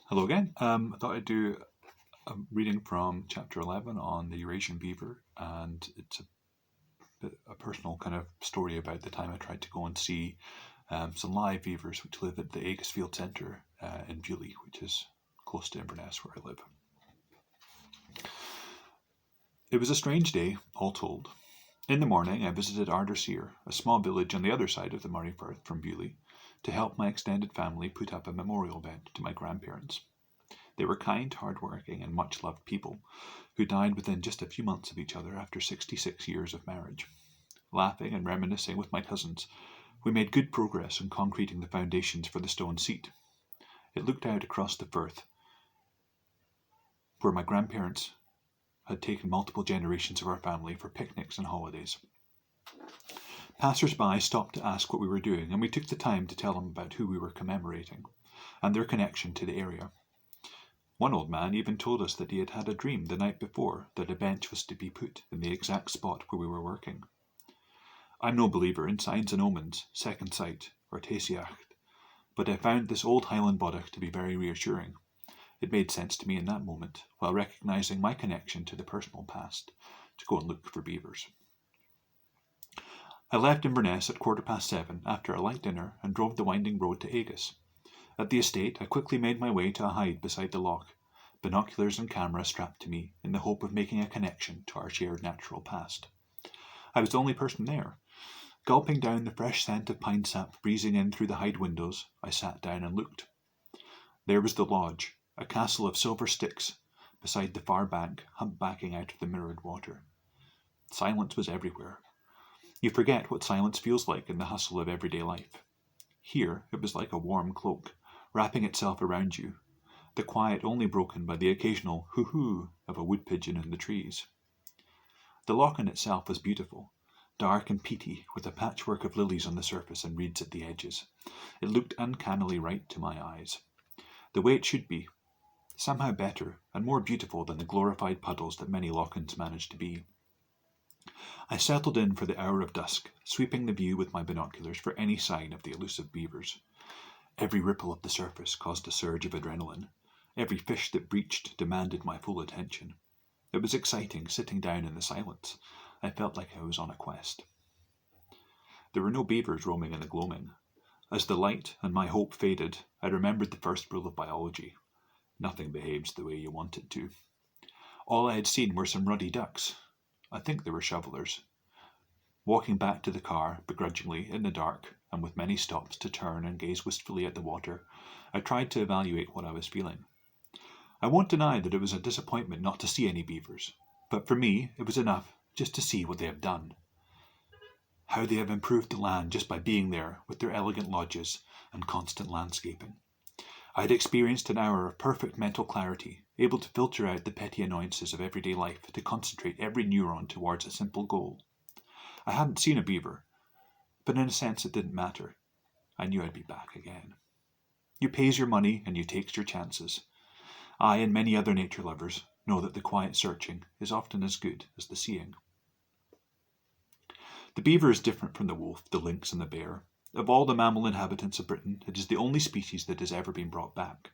Hello again. I thought I'd do a reading from chapter 11 on the Eurasian beaver, and it's a personal kind of story about the time I tried to go and see some live beavers which live at the Aegis Centre in Bewley, which is close to Inverness where I live. It was a strange day, all told. In the morning I visited Ardarsir, a small village on the other side of the Murray Firth from Bewley, to help my extended family put up a memorial bed to my grandparents. They were kind, hard-working, and much-loved people who died within just a few months of each other after 66 years of marriage. Laughing and reminiscing with my cousins, we made good progress in concreting the foundations for the stone seat. It looked out across the Firth, where my grandparents had taken multiple generations of our family for picnics and holidays. Passers-by stopped to ask what we were doing, and we took the time to tell them about who we were commemorating and their connection to the area. One old man even told us that he had had a dream the night before that a bench was to be put in the exact spot where we were working. I'm no believer in signs and omens, second sight, or tasiacht, but I found this old Highland bodach to be very reassuring. It made sense to me in that moment, while recognising my connection to the personal past, to go and look for beavers. I left Inverness at 7:15 after a light dinner and drove the winding road to Aegis. At the estate, I quickly made my way to a hide beside the loch, binoculars and camera strapped to me in the hope of making a connection to our shared natural past. I was the only person there. Gulping down the fresh scent of pine sap breezing in through the hide windows, I sat down and looked. There was the lodge, a castle of silver sticks, beside the far bank, humpbacking out of the mirrored water. Silence was everywhere. You forget what silence feels like in the hustle of everyday life. Here it was like a warm cloak, wrapping itself around you, the quiet only broken by the occasional hoo-hoo of a wood pigeon in the trees. The Lochen itself was beautiful, dark and peaty, with a patchwork of lilies on the surface and reeds at the edges. It looked uncannily right to my eyes. The way it should be, somehow better and more beautiful than the glorified puddles that many Lochens manage to be. I settled in for the hour of dusk, sweeping the view with my binoculars for any sign of the elusive beavers. Every ripple of the surface caused a surge of adrenaline. Every fish that breached demanded my full attention. It was exciting sitting down in the silence. I felt like I was on a quest. There were no beavers roaming in the gloaming. As the light and my hope faded, I remembered the first rule of biology. Nothing behaves the way you want it to. All I had seen were some ruddy ducks. I think they were shovelers. Walking back to the car, begrudgingly, in the dark, and with many stops to turn and gaze wistfully at the water, I tried to evaluate what I was feeling. I won't deny that it was a disappointment not to see any beavers, but for me it was enough just to see what they have done. How they have improved the land just by being there with their elegant lodges and constant landscaping. I had experienced an hour of perfect mental clarity, able to filter out the petty annoyances of everyday life to concentrate every neuron towards a simple goal. I hadn't seen a beaver, but in a sense it didn't matter. I knew I'd be back again. You pays your money and you takes your chances. I and many other nature lovers know that the quiet searching is often as good as the seeing. The beaver is different from the wolf, the lynx and the bear. Of all the mammal inhabitants of Britain, it is the only species that has ever been brought back.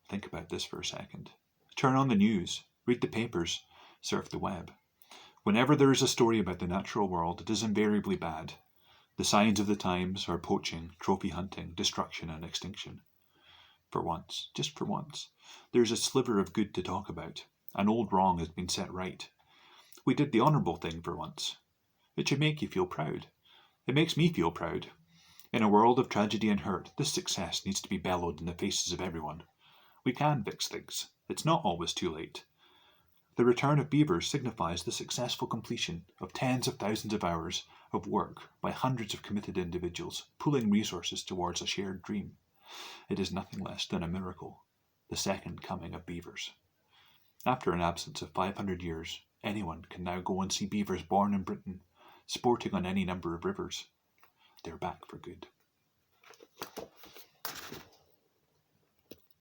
Think about this for a second. Turn on the news, read the papers, surf the web. Whenever there is a story about the natural world, it is invariably bad. The signs of the times are poaching, trophy hunting, destruction and extinction. For once, just for once, there is a sliver of good to talk about. An old wrong has been set right. We did the honourable thing for once. It should make you feel proud. It makes me feel proud. In a world of tragedy and hurt, this success needs to be bellowed in the faces of everyone. We can fix things. It's not always too late. The return of beavers signifies the successful completion of tens of thousands of hours of work by hundreds of committed individuals, pooling resources towards a shared dream. It is nothing less than a miracle, the second coming of beavers. After an absence of 500 years, anyone can now go and see beavers born in Britain, sporting on any number of rivers. They're back for good.